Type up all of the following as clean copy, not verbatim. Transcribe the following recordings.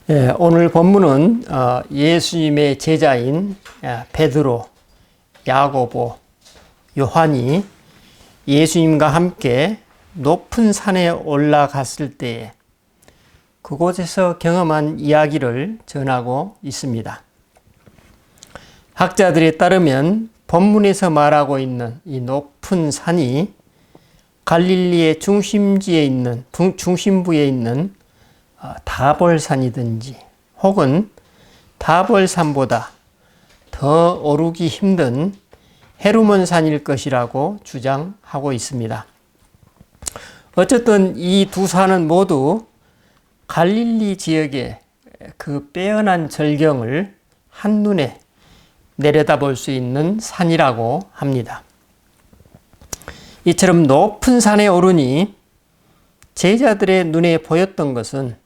오늘 본문은 예수님의 제자인 베드로, 야고보, 요한이 예수님과 함께 높은 산에 올라갔을 때에 그곳에서 경험한 이야기를 전하고 있습니다. 학자들에 따르면 본문에서 말하고 있는 이 높은 산이 갈릴리의 중심부에 있는 다볼산이든지 혹은 다볼산보다 더 오르기 힘든 헤르몬산일 것이라고 주장하고 있습니다. 어쨌든 이 두 산은 모두 갈릴리 지역의 그 빼어난 절경을 한눈에 내려다볼 수 있는 산이라고 합니다. 이처럼 높은 산에 오르니 제자들의 눈에 보였던 것은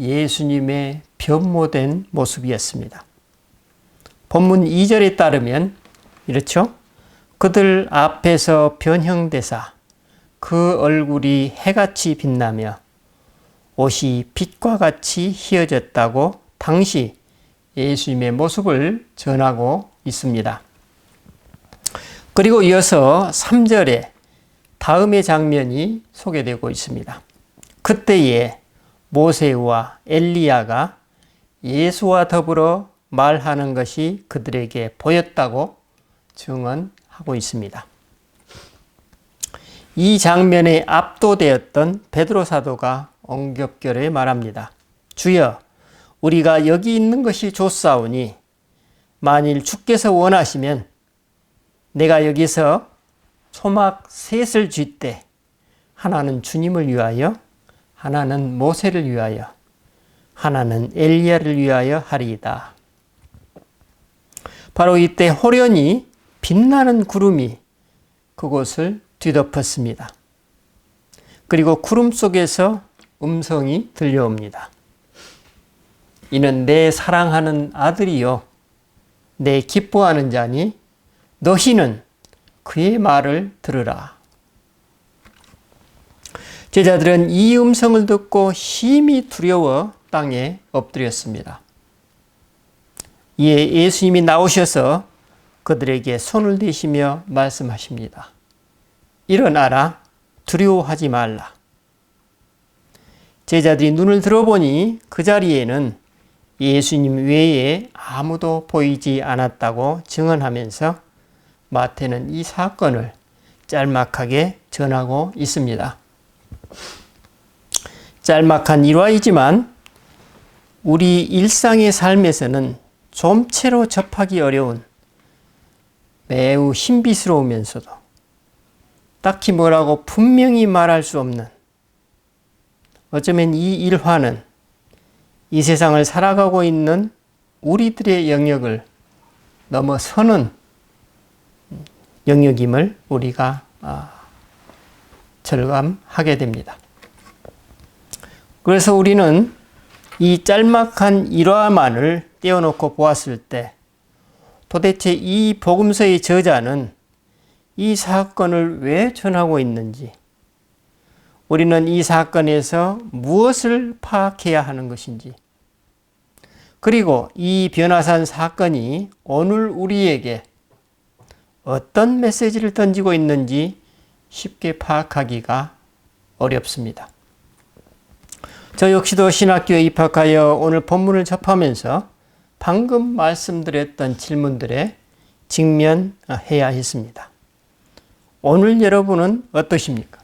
예수님의 변모된 모습이었습니다. 본문 2절에 따르면 이렇죠. 그들 앞에서 변형되사 그 얼굴이 해같이 빛나며 옷이 빛과 같이 희어졌다고 당시 예수님의 모습을 전하고 있습니다. 그리고 이어서 3절에 다음의 장면이 소개되고 있습니다. 그때에 모세와 엘리야가 예수와 더불어 말하는 것이 그들에게 보였다고 증언하고 있습니다. 이 장면에 압도되었던 베드로 사도가 엉겹결에 말합니다. 주여, 우리가 여기 있는 것이 좋사오니 만일 주께서 원하시면 내가 여기서 소막 셋을 쥐때 하나는 주님을 위하여, 하나는 모세를 위하여, 하나는 엘리야를 위하여 하리이다. 바로 이때 호련히 빛나는 구름이 그곳을 뒤덮었습니다. 그리고 구름 속에서 음성이 들려옵니다. 이는 내 사랑하는 아들이요 내 기뻐하는 자니 너희는 그의 말을 들으라. 제자들은 이 음성을 듣고 심히 두려워 땅에 엎드렸습니다. 이에 예수님이 나오셔서 그들에게 손을 대시며 말씀하십니다. 일어나라, 두려워하지 말라. 제자들이 눈을 들어보니 그 자리에는 예수님 외에 아무도 보이지 않았다고 증언하면서 마태는 이 사건을 짤막하게 전하고 있습니다. 짤막한 일화이지만 우리 일상의 삶에서는 좀채로 접하기 어려운 매우 신비스러우면서도 딱히 뭐라고 분명히 말할 수 없는, 어쩌면 이 일화는 이 세상을 살아가고 있는 우리들의 영역을 넘어서는 영역임을 우리가 절감하게 됩니다. 그래서 우리는 이 짤막한 일화만을 떼어놓고 보았을 때 도대체 이 복음서의 저자는 이 사건을 왜 전하고 있는지, 우리는 이 사건에서 무엇을 파악해야 하는 것인지, 그리고 이 변화산 사건이 오늘 우리에게 어떤 메시지를 던지고 있는지 쉽게 파악하기가 어렵습니다. 저 역시도 신학교에 입학하여 오늘 본문을 접하면서 방금 말씀드렸던 질문들에 직면해야 했습니다. 오늘 여러분은 어떠십니까?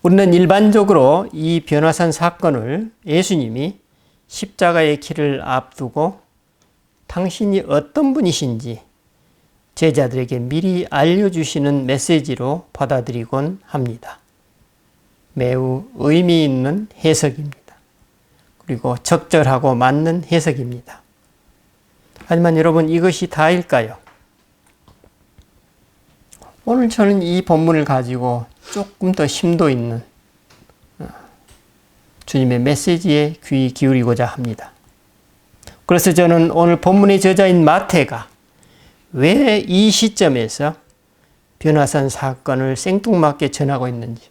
우리는 일반적으로 이 변화산 사건을 예수님이 십자가의 길을 앞두고 당신이 어떤 분이신지 제자들에게 미리 알려주시는 메시지로 받아들이곤 합니다. 매우 의미 있는 해석입니다. 그리고 적절하고 맞는 해석입니다. 하지만 여러분, 이것이 다일까요? 오늘 저는 이 본문을 가지고 조금 더 심도 있는 주님의 메시지에 귀 기울이고자 합니다. 그래서 저는 오늘 본문의 저자인 마태가 왜 이 시점에서 변화산 사건을 생뚱맞게 전하고 있는지,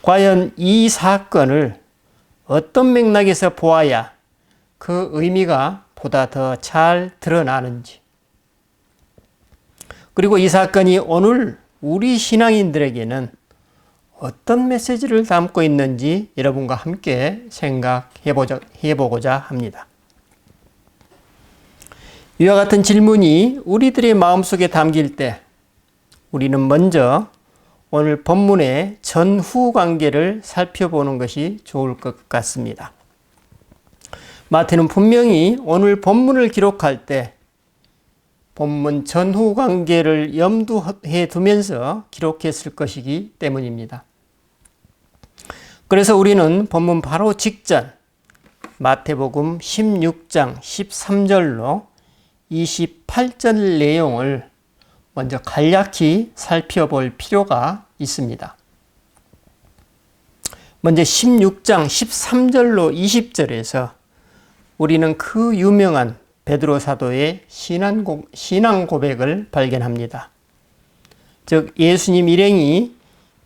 과연 이 사건을 어떤 맥락에서 보아야 그 의미가 보다 더 잘 드러나는지, 그리고 이 사건이 오늘 우리 신앙인들에게는 어떤 메시지를 담고 있는지 여러분과 함께 생각해보고자 합니다. 이와 같은 질문이 우리들의 마음속에 담길 때 우리는 먼저 오늘 본문의 전후 관계를 살펴보는 것이 좋을 것 같습니다. 마태는 분명히 오늘 본문을 기록할 때 본문 전후 관계를 염두해 두면서 기록했을 것이기 때문입니다. 그래서 우리는 본문 바로 직전 마태복음 16장 13절로 28절 내용을 먼저 간략히 살펴볼 필요가 있습니다. 먼저 16장 13절로 20절에서 우리는 그 유명한 베드로 사도의 신앙 고백을 발견합니다. 즉 예수님 일행이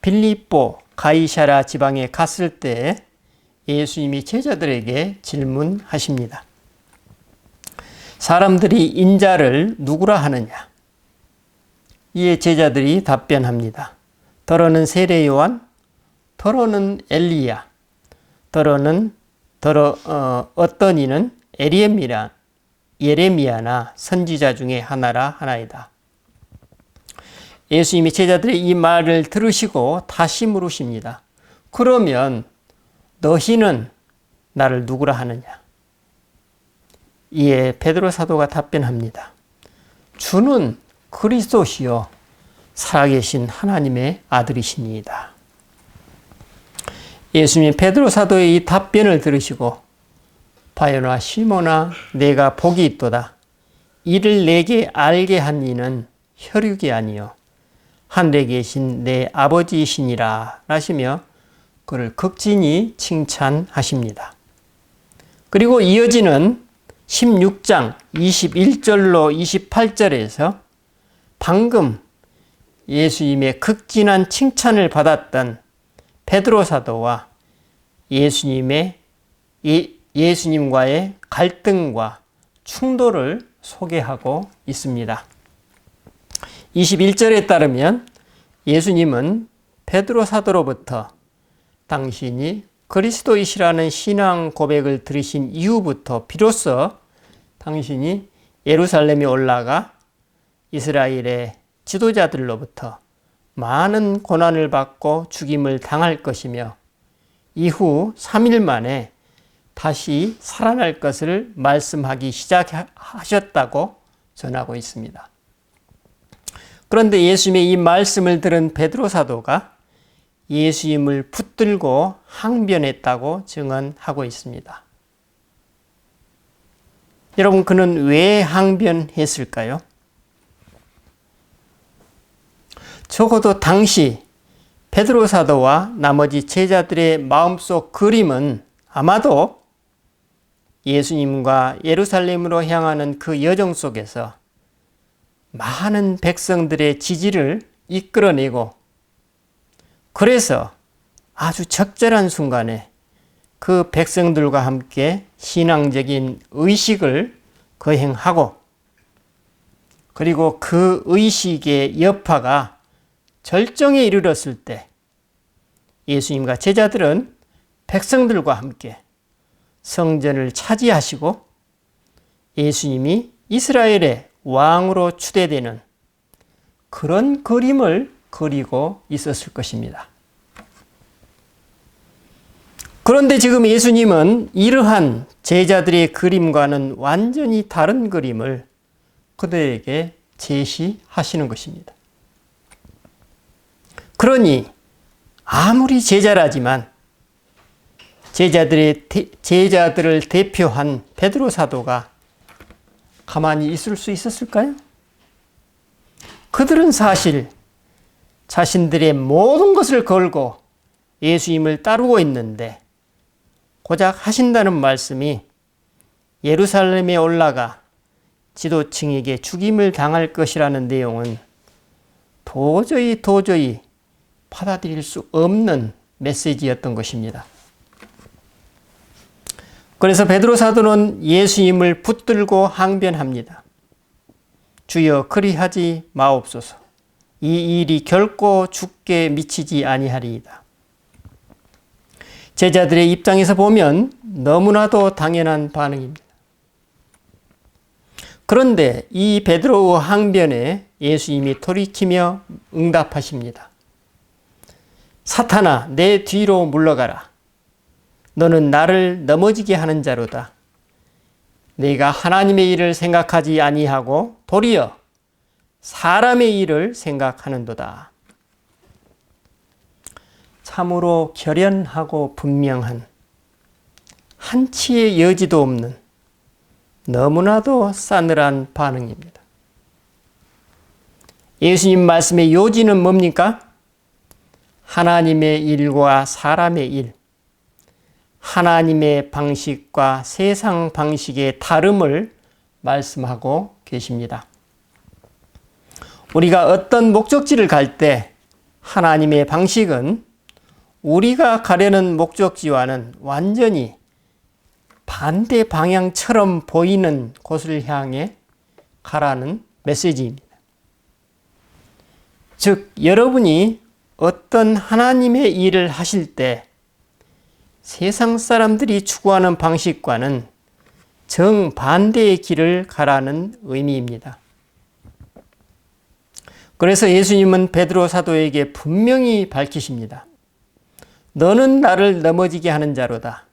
빌립보 가이사랴 지방에 갔을 때 예수님이 제자들에게 질문하십니다. 사람들이 인자를 누구라 하느냐? 이에 제자들이 답변합니다. 더러는 세례 요한, 더러는 엘리야, 어떤 이는 예레미야나 선지자 중에 하나이다. 예수님이 제자들의 이 말을 들으시고 다시 물으십니다. 그러면 너희는 나를 누구라 하느냐? 이에 베드로 사도가 답변합니다. 주는 그리스도시요 살아계신 하나님의 아들이시니이다. 예수님 베드로 사도의 이 답변을 들으시고 바요나 시몬아 내가 복이 있도다. 이를 내게 알게 한 이는 혈육이 아니요 하늘에 계신 내 아버지이시니라 하시며 그를 극진히 칭찬하십니다. 그리고 이어지는 16장 21절로 28절에서 방금 예수님의 극진한 칭찬을 받았던 베드로 사도와 예수님과의 갈등과 충돌을 소개하고 있습니다. 21절에 따르면 예수님은 베드로 사도로부터 당신이 그리스도이시라는 신앙 고백을 들으신 이후부터 비로소 당신이 예루살렘에 올라가 이스라엘의 지도자들로부터 많은 고난을 받고 죽임을 당할 것이며 이후 3일 만에 다시 살아날 것을 말씀하기 시작하셨다고 전하고 있습니다. 그런데 예수님의 이 말씀을 들은 베드로 사도가 예수님을 붙들고 항변했다고 증언하고 있습니다. 여러분, 그는 왜 항변했을까요? 적어도 당시 베드로 사도와 나머지 제자들의 마음속 그림은 아마도 예수님과 예루살렘으로 향하는 그 여정 속에서 많은 백성들의 지지를 이끌어내고 그래서 아주 적절한 순간에 그 백성들과 함께 신앙적인 의식을 거행하고 그리고 그 의식의 여파가 절정에 이르렀을 때 예수님과 제자들은 백성들과 함께 성전을 차지하시고 예수님이 이스라엘의 왕으로 추대되는 그런 그림을 그리고 있었을 것입니다. 그런데 지금 예수님은 이러한 제자들의 그림과는 완전히 다른 그림을 그들에게 제시하시는 것입니다. 그러니 아무리 제자라지만 제자들을 대표한 베드로 사도가 가만히 있을 수 있었을까요? 그들은 사실 자신들의 모든 것을 걸고 예수님을 따르고 있는데 고작 하신다는 말씀이 예루살렘에 올라가 지도층에게 죽임을 당할 것이라는 내용은 도저히 받아들일 수 없는 메시지였던 것입니다. 그래서 베드로 사도는 예수님을 붙들고 항변합니다. 주여 그리하지 마옵소서. 이 일이 결코 죽게 미치지 아니하리이다. 제자들의 입장에서 보면 너무나도 당연한 반응입니다. 그런데 이 베드로의 항변에 예수님이 돌이키며 응답하십니다. 사탄아, 내 뒤로 물러가라. 너는 나를 넘어지게 하는 자로다. 네가 하나님의 일을 생각하지 아니하고 도리어 사람의 일을 생각하는도다. 참으로 결연하고 분명한, 한치의 여지도 없는 너무나도 싸늘한 반응입니다. 예수님 말씀의 요지는 뭡니까? 하나님의 일과 사람의 일, 하나님의 방식과 세상 방식의 다름을 말씀하고 계십니다. 우리가 어떤 목적지를 갈 때 하나님의 방식은 우리가 가려는 목적지와는 완전히 반대 방향처럼 보이는 곳을 향해 가라는 메시지입니다. 즉, 여러분이 어떤 하나님의 일을 하실 때 세상 사람들이 추구하는 방식과는 정반대의 길을 가라는 의미입니다. 그래서 예수님은 베드로 사도에게 분명히 밝히십니다. 너는 나를 넘어지게 하는 자로다.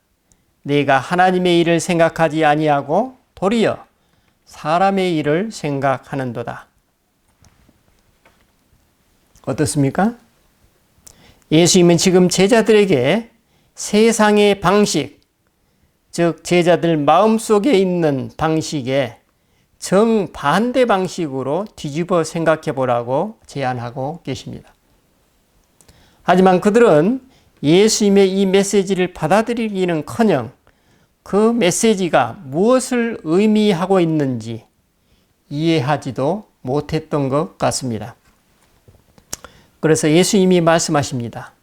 네가 하나님의 일을 생각하지 아니하고 도리어 사람의 일을 생각하는도다. 어떻습니까? 예수님은 지금 제자들에게 세상의 방식, 즉 제자들 마음속에 있는 방식에 정반대 방식으로 뒤집어 생각해 보라고 제안하고 계십니다. 하지만 그들은 예수님의 이 메시지를 받아들이기는커녕 그 메시지가 무엇을 의미하고 있는지 이해하지도 못했던 것 같습니다. 그래서 예수님이 말씀하십니다.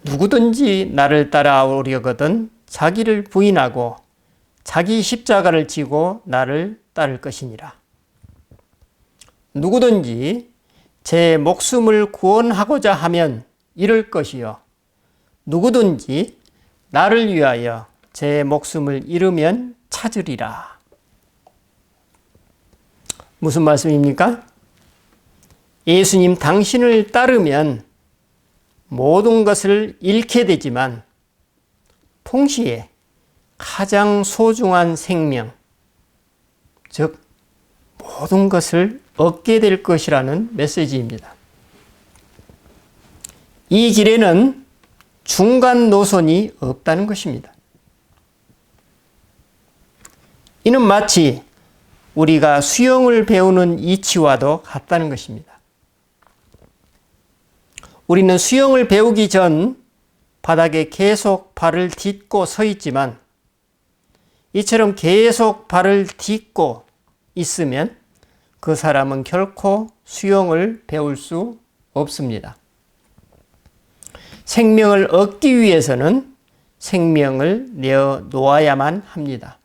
누구든지 나를 따라오려거든 자기를 부인하고 자기 십자가를 지고 나를 따를 것이니라. 누구든지 제 목숨을 구원하고자 하면 잃을 것이요. 누구든지 나를 위하여 제 목숨을 잃으면 찾으리라. 무슨 말씀입니까? 예수님 당신을 따르면 모든 것을 잃게 되지만 동시에 가장 소중한 생명, 즉 모든 것을 얻게 될 것이라는 메시지입니다. 이 길에는 중간 노선이 없다는 것입니다. 이는 마치 우리가 수영을 배우는 이치와도 같다는 것입니다. 우리는 수영을 배우기 전 바닥에 계속 발을 딛고 서 있지만 이처럼 계속 발을 딛고 있으면 그 사람은 결코 수영을 배울 수 없습니다. 생명을 얻기 위해서는 생명을 내어놓아야만 합니다.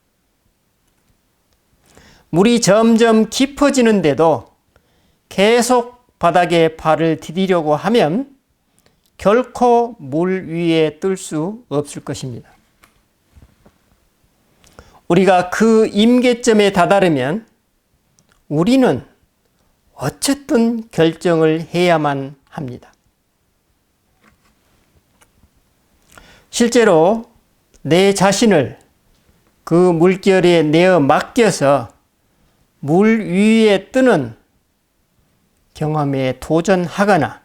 물이 점점 깊어지는데도 계속 바닥에 발을 디디려고 하면 결코 물 위에 뜰 수 없을 것입니다. 우리가 그 임계점에 다다르면 우리는 어쨌든 결정을 해야만 합니다. 실제로 내 자신을 그 물결에 내어 맡겨서 물 위에 뜨는 경험에 도전하거나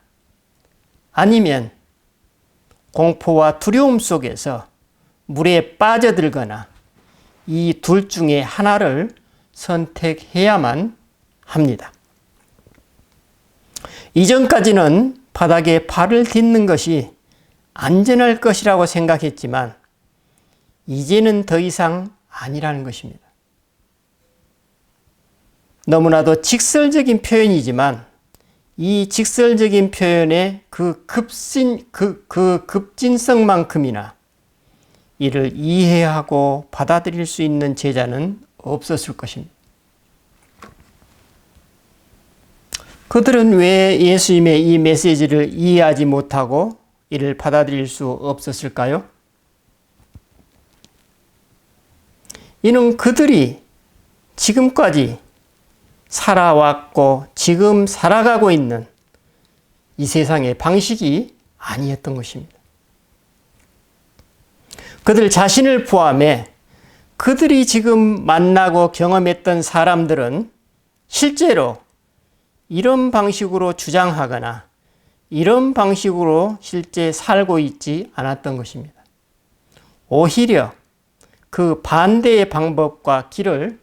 아니면 공포와 두려움 속에서 물에 빠져들거나 이 둘 중에 하나를 선택해야만 합니다. 이전까지는 바닥에 발을 딛는 것이 안전할 것이라고 생각했지만 이제는 더 이상 아니라는 것입니다. 너무나도 직설적인 표현이지만 이 직설적인 표현의 그 급진성만큼이나 이를 이해하고 받아들일 수 있는 제자는 없었을 것입니다. 그들은 왜 예수님의 이 메시지를 이해하지 못하고 이를 받아들일 수 없었을까요? 이는 그들이 지금까지 살아왔고 지금 살아가고 있는 이 세상의 방식이 아니었던 것입니다. 그들 자신을 포함해 그들이 지금 만나고 경험했던 사람들은 실제로 이런 방식으로 주장하거나 이런 방식으로 실제 살고 있지 않았던 것입니다. 오히려 그 반대의 방법과 길을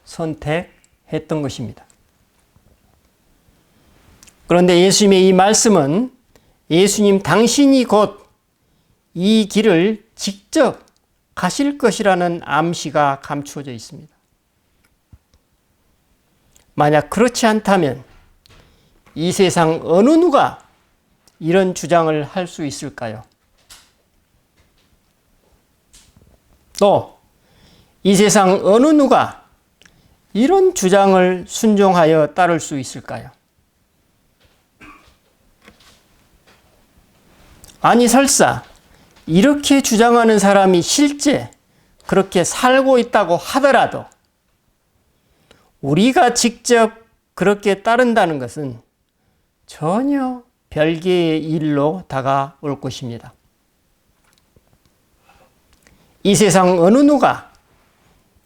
선택했던 것입니다. 그런데 예수님의 이 말씀은 예수님 당신이 곧 이 길을 직접 가실 것이라는 암시가 감추어져 있습니다. 만약 그렇지 않다면 이 세상 어느 누가 이런 주장을 할 수 있을까요? 또 이 세상 어느 누가 이런 주장을 순종하여 따를 수 있을까요? 아니 설사 이렇게 주장하는 사람이 실제 그렇게 살고 있다고 하더라도 우리가 직접 그렇게 따른다는 것은 전혀 별개의 일로 다가올 것입니다. 이 세상 어느 누가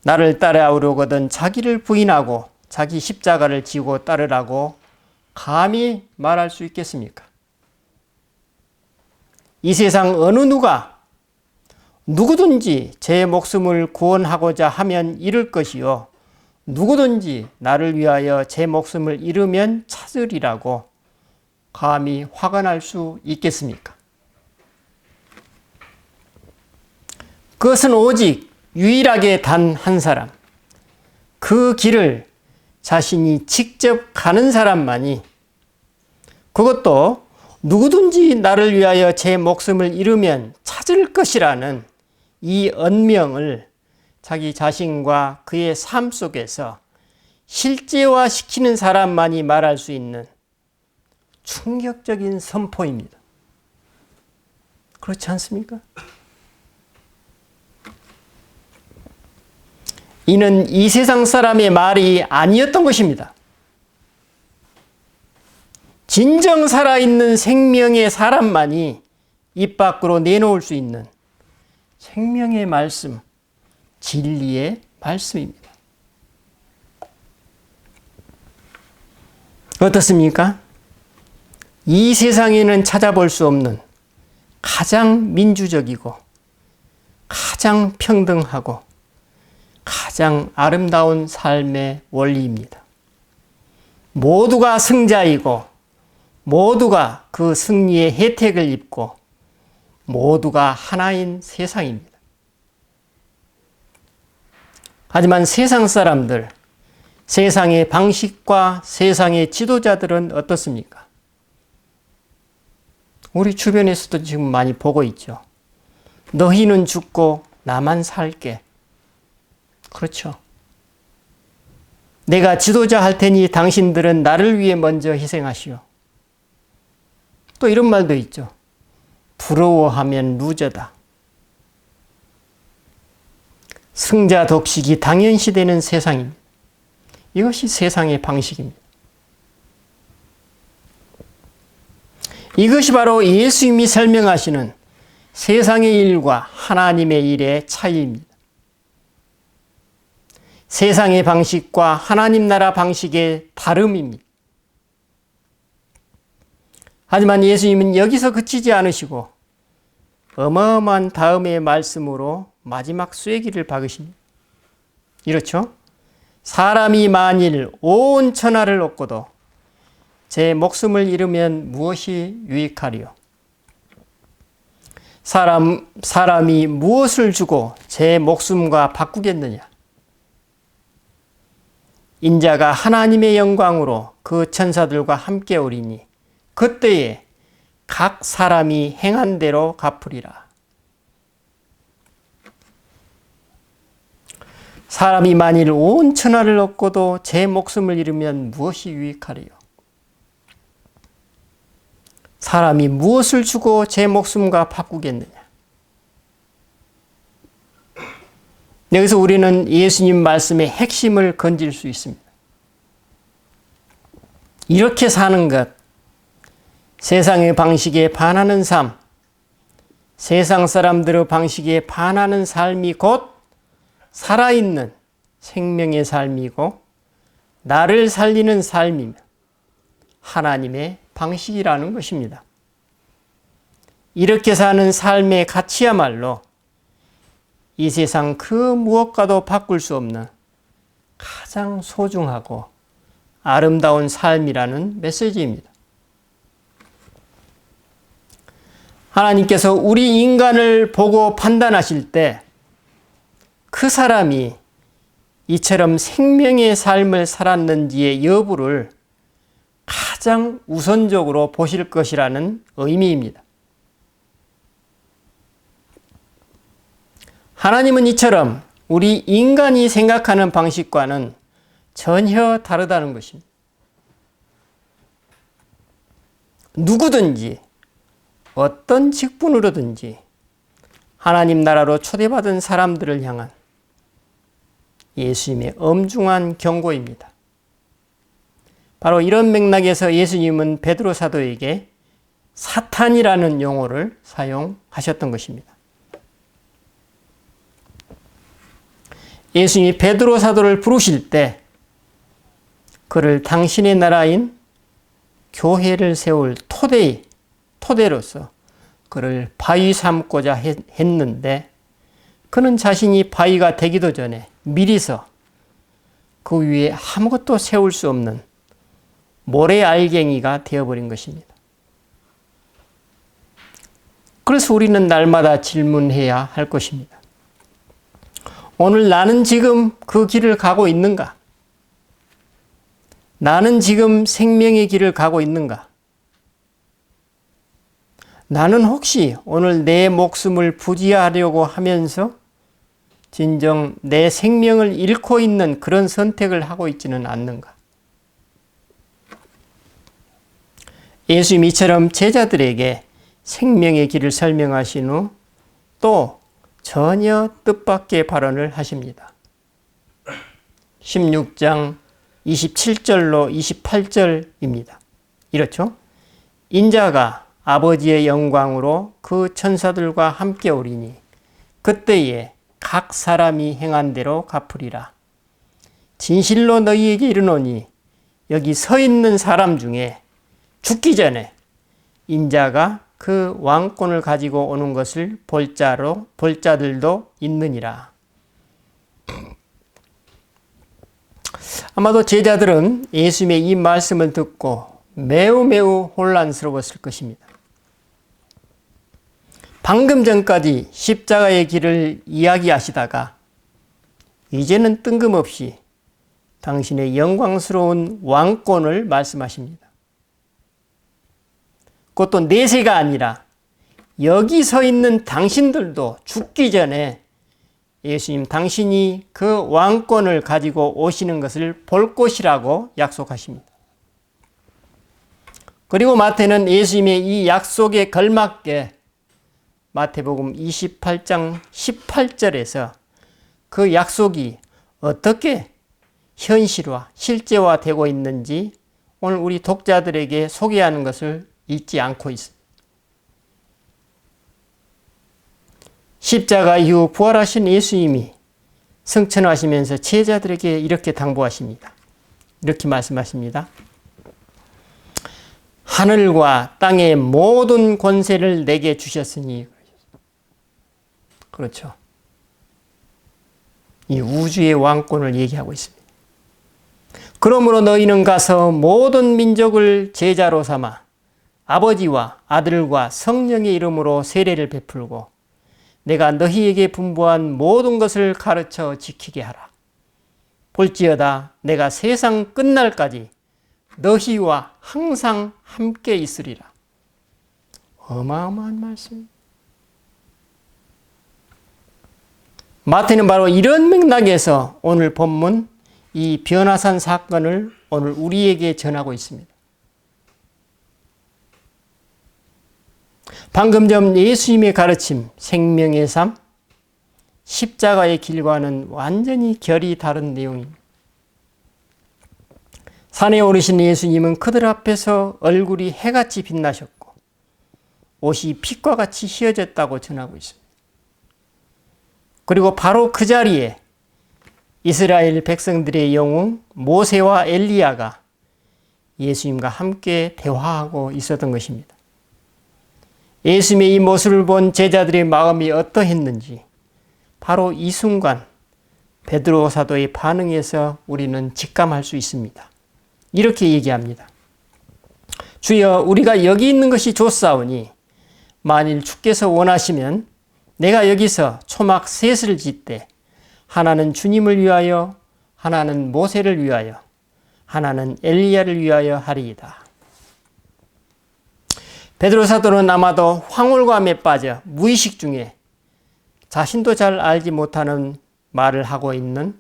나를 따라오려거든 자기를 부인하고 자기 십자가를 지고 따르라고 감히 말할 수 있겠습니까? 이 세상 어느 누가 누구든지 제 목숨을 구원하고자 하면 잃을 것이요 누구든지 나를 위하여 제 목숨을 잃으면 찾으리라고 감히 화가 날 수 있겠습니까? 그것은 오직 유일하게 단 한 사람, 그 길을 자신이 직접 가는 사람만이, 그것도 누구든지 나를 위하여 제 목숨을 잃으면 찾을 것이라는 이 언명을 자기 자신과 그의 삶 속에서 실제화시키는 사람만이 말할 수 있는 충격적인 선포입니다. 그렇지 않습니까? 이는 이 세상 사람의 말이 아니었던 것입니다. 진정 살아있는 생명의 사람만이 입 밖으로 내놓을 수 있는 생명의 말씀, 진리의 말씀입니다. 어떻습니까? 이 세상에는 찾아볼 수 없는 가장 민주적이고 가장 평등하고 가장 아름다운 삶의 원리입니다. 모두가 승자이고 모두가 그 승리의 혜택을 입고 모두가 하나인 세상입니다. 하지만 세상 사람들, 세상의 방식과 세상의 지도자들은 어떻습니까? 우리 주변에서도 지금 많이 보고 있죠. 너희는 죽고 나만 살게. 그렇죠. 내가 지도자 할 테니 당신들은 나를 위해 먼저 희생하시오. 또 이런 말도 있죠. 부러워하면 루저다. 승자 독식이 당연시되는 세상입니다. 이것이 세상의 방식입니다. 이것이 바로 예수님이 설명하시는 세상의 일과 하나님의 일의 차이입니다. 세상의 방식과 하나님 나라 방식의 다름입니다. 하지만 예수님은 여기서 그치지 않으시고 어마어마한 다음의 말씀으로 마지막 쐐기를 박으십니다. 이렇죠? 사람이 만일 온 천하를 얻고도 제 목숨을 잃으면 무엇이 유익하리요? 사람이 무엇을 주고 제 목숨과 바꾸겠느냐? 인자가 하나님의 영광으로 그 천사들과 함께 오리니 그때에 각 사람이 행한 대로 갚으리라. 사람이 만일 온 천하를 얻고도 제 목숨을 잃으면 무엇이 유익하리요? 사람이 무엇을 주고 제 목숨과 바꾸겠느냐? 여기서 우리는 예수님 말씀의 핵심을 건질 수 있습니다. 이렇게 사는 것, 세상의 방식에 반하는 삶, 세상 사람들의 방식에 반하는 삶이 곧 살아있는 생명의 삶이고 나를 살리는 삶이며 하나님의 방식이라는 것입니다. 이렇게 사는 삶의 가치야말로 이 세상 그 무엇과도 바꿀 수 없는 가장 소중하고 아름다운 삶이라는 메시지입니다. 하나님께서 우리 인간을 보고 판단하실 때 그 사람이 이처럼 생명의 삶을 살았는지의 여부를 가장 우선적으로 보실 것이라는 의미입니다. 하나님은 이처럼 우리 인간이 생각하는 방식과는 전혀 다르다는 것입니다. 누구든지 어떤 직분으로든지 하나님 나라로 초대받은 사람들을 향한 예수님의 엄중한 경고입니다. 바로 이런 맥락에서 예수님은 베드로 사도에게 사탄이라는 용어를 사용하셨던 것입니다. 예수님이 베드로 사도를 부르실 때 그를 당신의 나라인 교회를 세울 토대로서 그를 바위 삼고자 했는데 그는 자신이 바위가 되기도 전에 미리서 그 위에 아무것도 세울 수 없는 모래알갱이가 되어버린 것입니다. 그래서 우리는 날마다 질문해야 할 것입니다. 오늘 나는 지금 그 길을 가고 있는가? 나는 지금 생명의 길을 가고 있는가? 나는 혹시 오늘 내 목숨을 부지하려고 하면서 진정 내 생명을 잃고 있는 그런 선택을 하고 있지는 않는가? 예수님이 이처럼 제자들에게 생명의 길을 설명하신 후 또 전혀 뜻밖의 발언을 하십니다. 16장 27절로 28절입니다. 이렇죠? 인자가 아버지의 영광으로 그 천사들과 함께 오리니 그때에 각 사람이 행한 대로 갚으리라. 진실로 너희에게 이르노니 여기 서 있는 사람 중에 죽기 전에 인자가 그 왕권을 가지고 오는 것을 볼 자들도 있느니라. 아마도 제자들은 예수님의 이 말씀을 듣고 매우 혼란스러웠을 것입니다. 방금 전까지 십자가의 길을 이야기하시다가 이제는 뜬금없이 당신의 영광스러운 왕권을 말씀하십니다. 그것도 내세가 아니라 여기 서 있는 당신들도 죽기 전에 예수님 당신이 그 왕권을 가지고 오시는 것을 볼 것이라고 약속하십니다. 그리고 마태는 예수님의 이 약속에 걸맞게 마태복음 28장 18절에서 그 약속이 어떻게 현실화, 실제화되고 있는지 오늘 우리 독자들에게 소개하는 것을 잊지 않고 있습니다. 십자가 이후 부활하신 예수님이 승천하시면서 제자들에게 이렇게 당부하십니다. 이렇게 말씀하십니다. 하늘과 땅의 모든 권세를 내게 주셨으니. 그렇죠. 이 우주의 왕권을 얘기하고 있습니다. 그러므로 너희는 가서 모든 민족을 제자로 삼아 아버지와 아들과 성령의 이름으로 세례를 베풀고 내가 너희에게 분부한 모든 것을 가르쳐 지키게 하라. 볼지어다 내가 세상 끝날까지 너희와 항상 함께 있으리라. 어마어마한 말씀. 마태는 바로 이런 맥락에서 오늘 본문 이 변화산 사건을 오늘 우리에게 전하고 있습니다. 방금 전 예수님의 가르침, 생명의 삶, 십자가의 길과는 완전히 결이 다른 내용입니다. 산에 오르신 예수님은 그들 앞에서 얼굴이 해같이 빛나셨고 옷이 빛과 같이 휘어졌다고 전하고 있습니다. 그리고 바로 그 자리에 이스라엘 백성들의 영웅 모세와 엘리야가 예수님과 함께 대화하고 있었던 것입니다. 예수님의 이 모습을 본 제자들의 마음이 어떠했는지 바로 이 순간 베드로 사도의 반응에서 우리는 직감할 수 있습니다. 이렇게 얘기합니다. 주여, 우리가 여기 있는 것이 좋사오니 만일 주께서 원하시면 내가 여기서 초막 셋을 짓되 하나는 주님을 위하여, 하나는 모세를 위하여, 하나는 엘리야를 위하여 하리이다. 베드로 사도는 아마도 황홀감에 빠져 무의식 중에 자신도 잘 알지 못하는 말을 하고 있는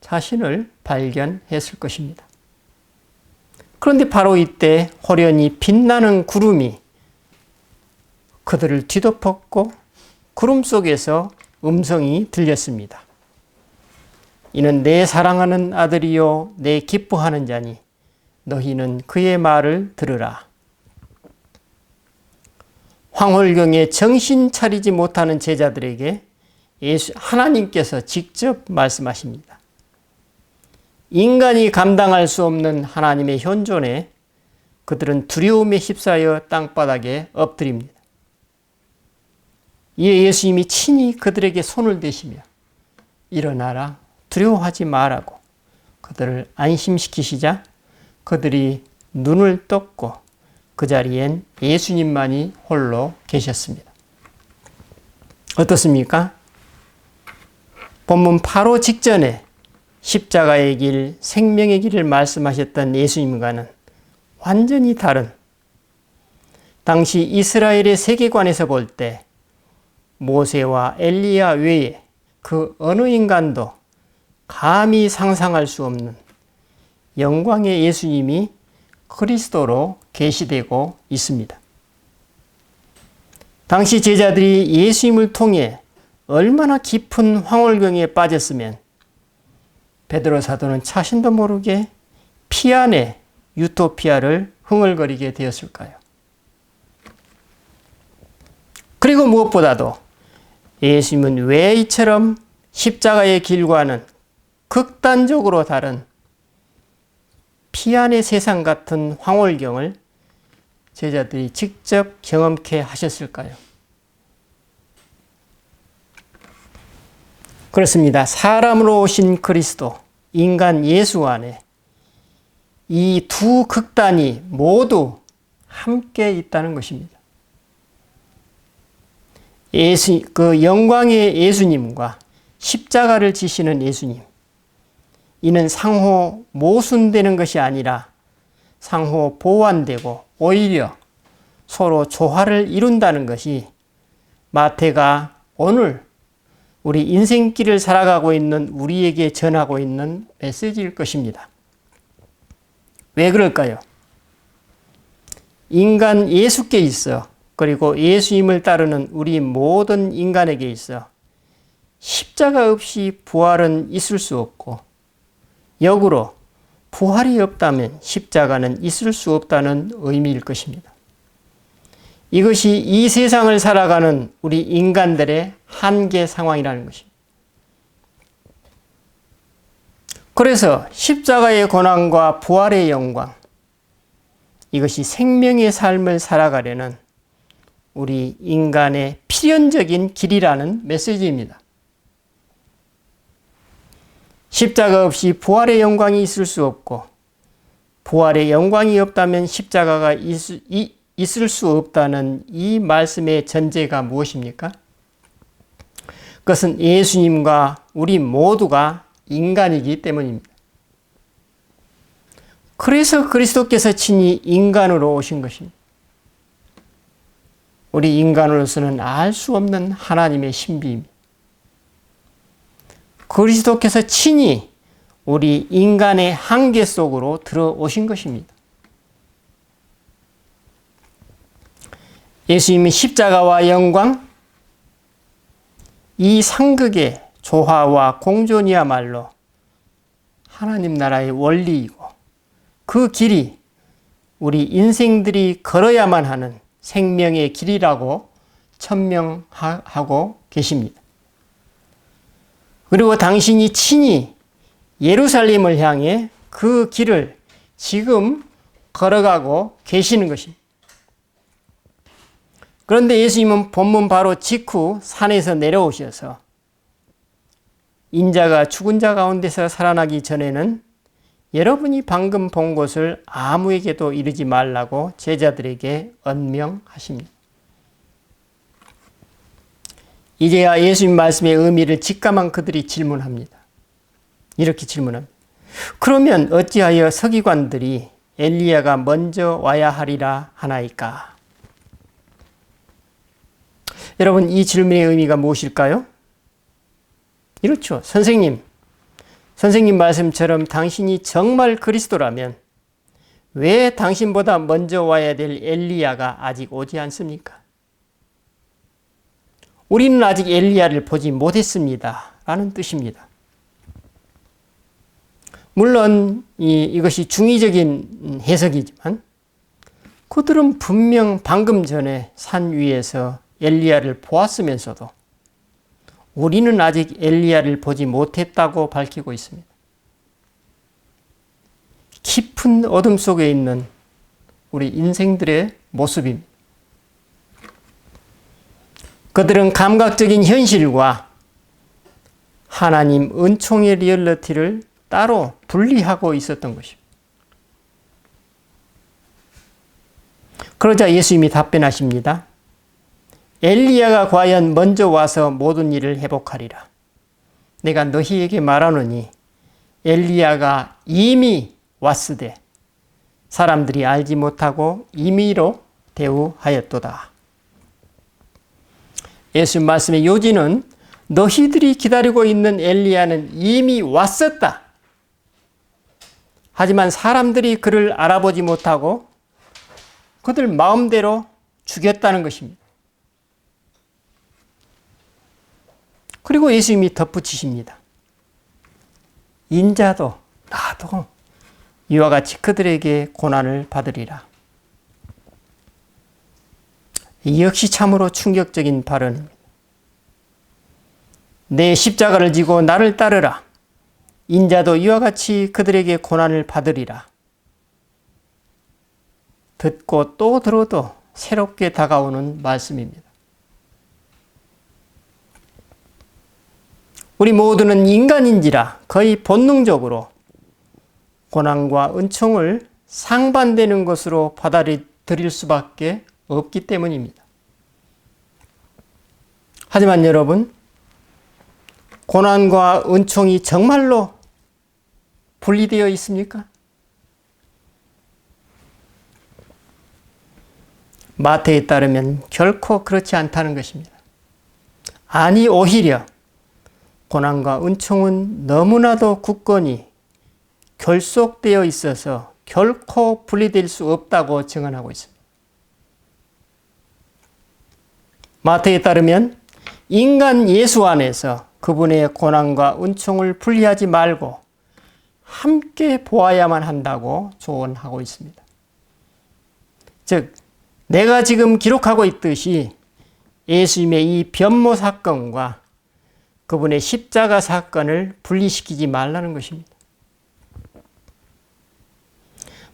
자신을 발견했을 것입니다. 그런데 바로 이때 호련히 빛나는 구름이 그들을 뒤덮었고 구름 속에서 음성이 들렸습니다. 이는 내 사랑하는 아들이요 내 기뻐하는 자니 너희는 그의 말을 들으라. 황홀경에 정신 차리지 못하는 제자들에게 하나님께서 직접 말씀하십니다. 인간이 감당할 수 없는 하나님의 현존에 그들은 두려움에 휩싸여 땅바닥에 엎드립니다. 이에 예수님이 친히 그들에게 손을 대시며 일어나라, 두려워하지 말라고 그들을 안심시키시자 그들이 눈을 떴고 그 자리엔 예수님만이 홀로 계셨습니다. 어떻습니까? 본문 바로 직전에 십자가의 길, 생명의 길을 말씀하셨던 예수님과는 완전히 다른, 당시 이스라엘의 세계관에서 볼 때 모세와 엘리야 외에 그 어느 인간도 감히 상상할 수 없는 영광의 예수님이 그리스도로 계시되고 있습니다. 당시 제자들이 예수님을 통해 얼마나 깊은 황홀경에 빠졌으면 베드로 사도는 자신도 모르게 피 안에 유토피아를 흥얼거리게 되었을까요? 그리고 무엇보다도 예수님은 왜 이처럼 십자가의 길과는 극단적으로 다른 피 안의 세상 같은 황홀경을 제자들이 직접 경험케 하셨을까요? 그렇습니다. 사람으로 오신 그리스도, 인간 예수 안에 이 두 극단이 모두 함께 있다는 것입니다. 그 영광의 예수님과 십자가를 지시는 예수님, 이는 상호 모순되는 것이 아니라 상호 보완되고 오히려 서로 조화를 이룬다는 것이 마태가 오늘 우리 인생길을 살아가고 있는 우리에게 전하고 있는 메시지일 것입니다. 왜 그럴까요? 인간 예수께 있어, 그리고 예수님을 따르는 우리 모든 인간에게 있어 십자가 없이 부활은 있을 수 없고, 역으로 부활이 없다면 십자가는 있을 수 없다는 의미일 것입니다. 이것이 이 세상을 살아가는 우리 인간들의 한계 상황이라는 것입니다. 그래서 십자가의 고난과 부활의 영광, 이것이 생명의 삶을 살아가려는 우리 인간의 필연적인 길이라는 메시지입니다. 십자가 없이 부활의 영광이 있을 수 없고, 부활의 영광이 없다면 십자가가 있을 수 없다는 이 말씀의 전제가 무엇입니까? 그것은 예수님과 우리 모두가 인간이기 때문입니다. 그래서 그리스도께서 친히 인간으로 오신 것입니다. 우리 인간으로서는 알 수 없는 하나님의 신비입니다. 그리스도께서 친히 우리 인간의 한계 속으로 들어오신 것입니다. 예수님의 십자가와 영광, 이 상극의 조화와 공존이야말로 하나님 나라의 원리이고 그 길이 우리 인생들이 걸어야만 하는 생명의 길이라고 천명하고 계십니다. 그리고 당신이 친히 예루살렘을 향해 그 길을 지금 걸어가고 계시는 것입니다. 그런데 예수님은 본문 바로 직후 산에서 내려오셔서 인자가 죽은 자 가운데서 살아나기 전에는 여러분이 방금 본 것을 아무에게도 이르지 말라고 제자들에게 언명하십니다. 이제야 예수님 말씀의 의미를 직감한 그들이 질문합니다. 이렇게 질문합니다. 그러면 어찌하여 서기관들이 엘리야가 먼저 와야 하리라 하나이까? 여러분, 이 질문의 의미가 무엇일까요? 이렇죠. 선생님 말씀처럼 당신이 정말 그리스도라면 왜 당신보다 먼저 와야 될 엘리야가 아직 오지 않습니까? 우리는 아직 엘리야를 보지 못했습니다. 라는 뜻입니다. 물론 이것이 중의적인 해석이지만 그들은 분명 방금 전에 산 위에서 엘리야를 보았으면서도 우리는 아직 엘리야를 보지 못했다고 밝히고 있습니다. 깊은 어둠 속에 있는 우리 인생들의 모습입니다. 그들은 감각적인 현실과 하나님 은총의 리얼리티를 따로 분리하고 있었던 것입니다. 그러자 예수님이 답변하십니다. 엘리야가 과연 먼저 와서 모든 일을 회복하리라. 내가 너희에게 말하노니 엘리야가 이미 왔으되 사람들이 알지 못하고 임의로 대우하였도다. 예수님 말씀의 요지는 너희들이 기다리고 있는 엘리야는 이미 왔었다. 하지만 사람들이 그를 알아보지 못하고 그들 마음대로 죽였다는 것입니다. 그리고 예수님이 덧붙이십니다. 인자도 나도 이와 같이 그들에게 고난을 받으리라. 역시 참으로 충격적인 발언입니다. 내 십자가를 지고 나를 따르라. 인자도 이와 같이 그들에게 고난을 받으리라. 듣고 또 들어도 새롭게 다가오는 말씀입니다. 우리 모두는 인간인지라 거의 본능적으로 고난과 은총을 상반되는 것으로 받아들일 수밖에 없기 때문입니다. 하지만 여러분, 고난과 은총이 정말로 분리되어 있습니까? 마태에 따르면 결코 그렇지 않다는 것입니다. 아니, 오히려 고난과 은총은 너무나도 굳건히 결속되어 있어서 결코 분리될 수 없다고 증언하고 있습니다. 마태에 따르면 인간 예수 안에서 그분의 고난과 은총을 분리하지 말고 함께 보아야만 한다고 조언하고 있습니다. 즉, 내가 지금 기록하고 있듯이 예수님의 이 변모 사건과 그분의 십자가 사건을 분리시키지 말라는 것입니다.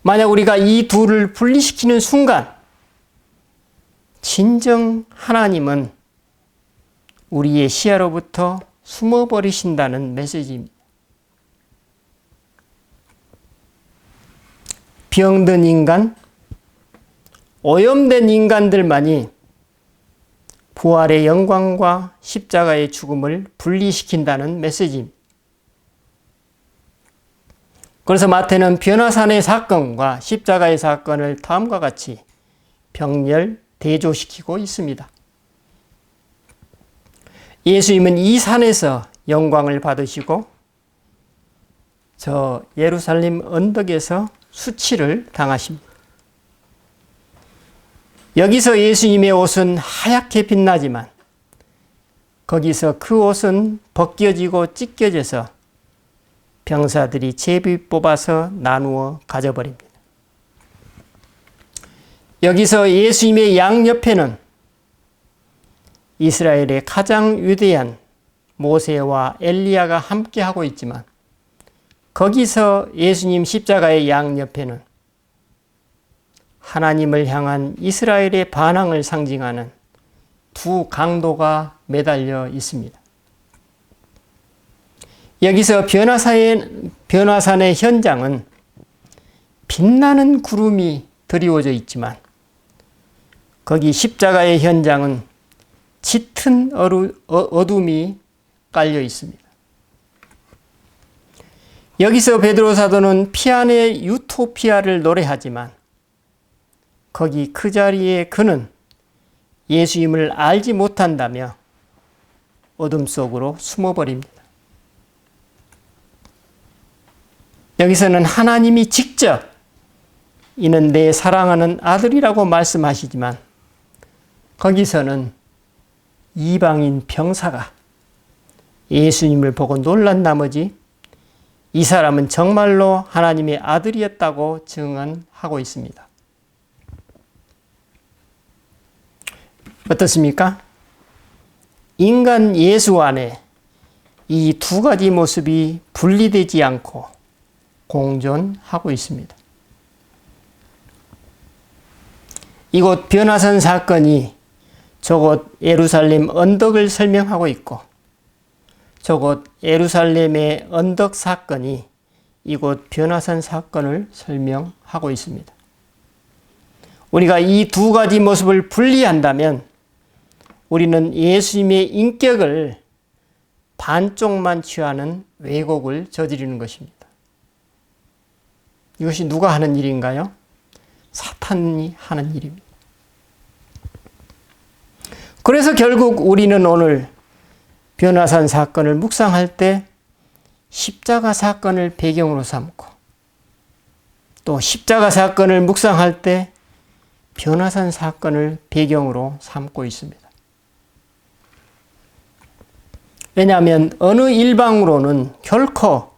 만약 우리가 이 둘을 분리시키는 순간 진정 하나님은 우리의 시야로부터 숨어버리신다는 메시지입니다. 병든 인간, 오염된 인간들만이 부활의 영광과 십자가의 죽음을 분리시킨다는 메시지입니다. 그래서 마태는 변화산의 사건과 십자가의 사건을 다음과 같이 병렬 대조시키고 있습니다. 예수님은 이 산에서 영광을 받으시고 저 예루살렘 언덕에서 수치를 당하십니다. 여기서 예수님의 옷은 하얗게 빛나지만 거기서 그 옷은 벗겨지고 찢겨져서 병사들이 제비 뽑아서 나누어 가져버립니다. 여기서 예수님의 양옆에는 이스라엘의 가장 위대한 모세와 엘리야가 함께하고 있지만 거기서 예수님 십자가의 양옆에는 하나님을 향한 이스라엘의 반항을 상징하는 두 강도가 매달려 있습니다. 여기서 변화산의 현장은 빛나는 구름이 드리워져 있지만 거기 십자가의 현장은 짙은 어둠이 깔려 있습니다. 여기서 베드로 사도는 피안의 유토피아를 노래하지만 거기 그 자리에 그는 예수님을 알지 못한다며 어둠 속으로 숨어버립니다. 여기서는 하나님이 직접 이는 내 사랑하는 아들이라고 말씀하시지만 거기서는 이방인 병사가 예수님을 보고 놀란 나머지 이 사람은 정말로 하나님의 아들이었다고 증언하고 있습니다. 어떻습니까? 인간 예수 안에 이 두 가지 모습이 분리되지 않고 공존하고 있습니다. 이곳 변화산 사건이 저곳 예루살렘 언덕을 설명하고 있고 저곳 예루살렘의 언덕 사건이 이곳 변화산 사건을 설명하고 있습니다. 우리가 이 두 가지 모습을 분리한다면 우리는 예수님의 인격을 반쪽만 취하는 왜곡을 저지르는 것입니다. 이것이 누가 하는 일인가요? 사탄이 하는 일입니다. 그래서 결국 우리는 오늘 변화산 사건을 묵상할 때 십자가 사건을 배경으로 삼고 또 십자가 사건을 묵상할 때 변화산 사건을 배경으로 삼고 있습니다. 왜냐하면 어느 일방으로는 결코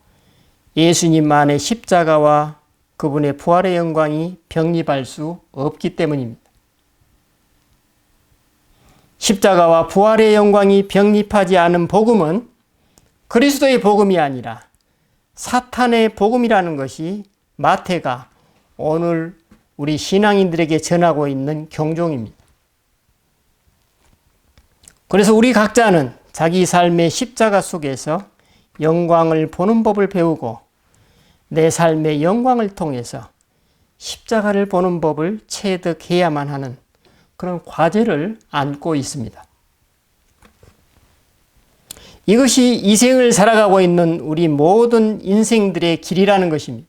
예수님만의 십자가와 그분의 부활의 영광이 병립할 수 없기 때문입니다. 십자가와 부활의 영광이 병립하지 않은 복음은 그리스도의 복음이 아니라 사탄의 복음이라는 것이 마태가 오늘 우리 신앙인들에게 전하고 있는 경종입니다. 그래서 우리 각자는 자기 삶의 십자가 속에서 영광을 보는 법을 배우고 내 삶의 영광을 통해서 십자가를 보는 법을 체득해야만 하는 그런 과제를 안고 있습니다. 이것이 이 생을 살아가고 있는 우리 모든 인생들의 길이라는 것입니다.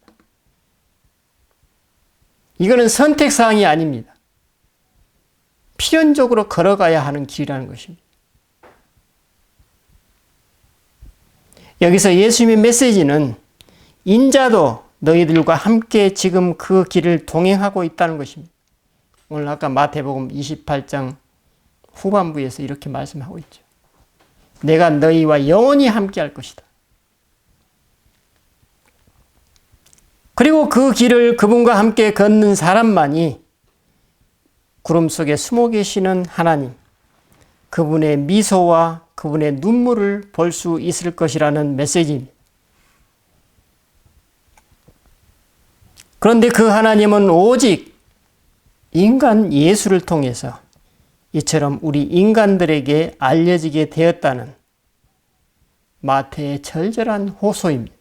이거는 선택사항이 아닙니다. 필연적으로 걸어가야 하는 길이라는 것입니다. 여기서 예수님의 메시지는 인자도 너희들과 함께 지금 그 길을 동행하고 있다는 것입니다. 오늘 아까 마태복음 28장 후반부에서 이렇게 말씀하고 있죠. 내가 너희와 영원히 함께 할 것이다. 그리고 그 길을 그분과 함께 걷는 사람만이 구름 속에 숨어 계시는 하나님, 그분의 미소와 그분의 눈물을 볼 수 있을 것이라는 메시지입니다. 그런데 그 하나님은 오직 인간 예수를 통해서 이처럼 우리 인간들에게 알려지게 되었다는 마태의 절절한 호소입니다.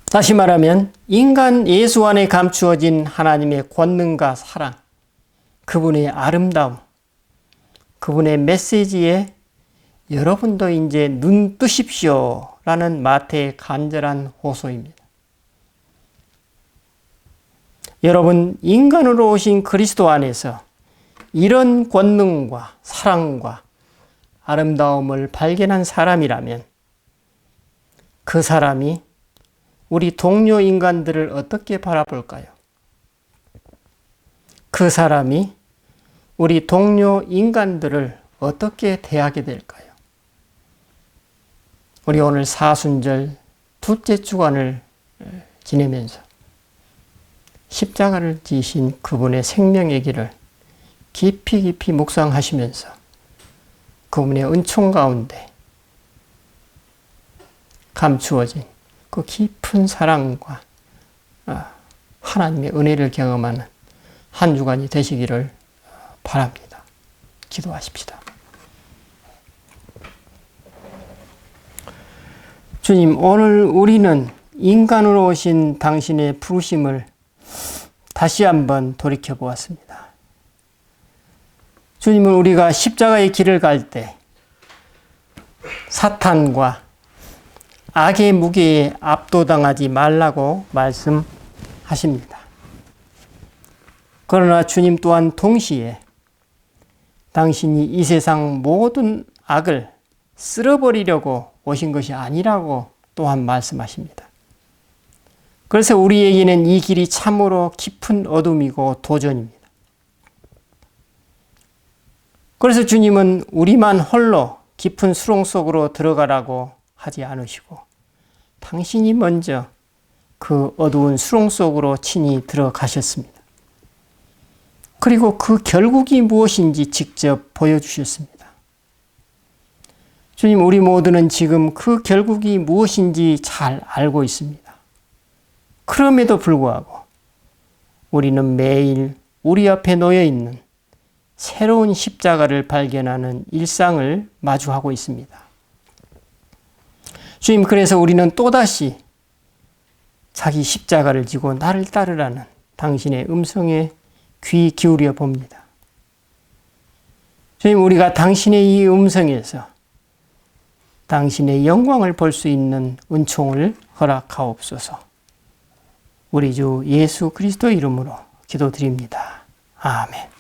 다시 말하면 인간 예수 안에 감추어진 하나님의 권능과 사랑, 그분의 아름다움, 그분의 메시지에 여러분도 이제 눈 뜨십시오 라는 마태의 간절한 호소입니다. 여러분, 인간으로 오신 그리스도 안에서 이런 권능과 사랑과 아름다움을 발견한 사람이라면 그 사람이 우리 동료 인간들을 어떻게 바라볼까요? 그 사람이 우리 동료 인간들을 어떻게 대하게 될까요? 우리 오늘 사순절 둘째 주간을 지내면서 십자가를 지신 그분의 생명의 길을 깊이 깊이 묵상하시면서 그분의 은총 가운데 감추어진 그 깊은 사랑과 하나님의 은혜를 경험하는 한 주간이 되시기를 바랍니다. 기도하십시다. 주님, 오늘 우리는 인간으로 오신 당신의 부르심을 다시 한번 돌이켜 보았습니다. 주님은 우리가 십자가의 길을 갈 때 사탄과 악의 무게에 압도당하지 말라고 말씀하십니다. 그러나 주님 또한 동시에 당신이 이 세상 모든 악을 쓸어버리려고 오신 것이 아니라고 또한 말씀하십니다. 그래서 우리에게는 이 길이 참으로 깊은 어둠이고 도전입니다. 그래서 주님은 우리만 홀로 깊은 수렁 속으로 들어가라고 하지 않으시고 당신이 먼저 그 어두운 수렁 속으로 친히 들어가셨습니다. 그리고 그 결국이 무엇인지 직접 보여주셨습니다. 주님, 우리 모두는 지금 그 결국이 무엇인지 잘 알고 있습니다. 그럼에도 불구하고 우리는 매일 우리 앞에 놓여 있는 새로운 십자가를 발견하는 일상을 마주하고 있습니다. 주님, 그래서 우리는 또다시 자기 십자가를 지고 나를 따르라는 당신의 음성에 귀 기울여 봅니다. 주님, 우리가 당신의 이 음성에서 당신의 영광을 볼 수 있는 은총을 허락하옵소서. 우리 주 예수 그리스도 이름으로 기도드립니다. 아멘.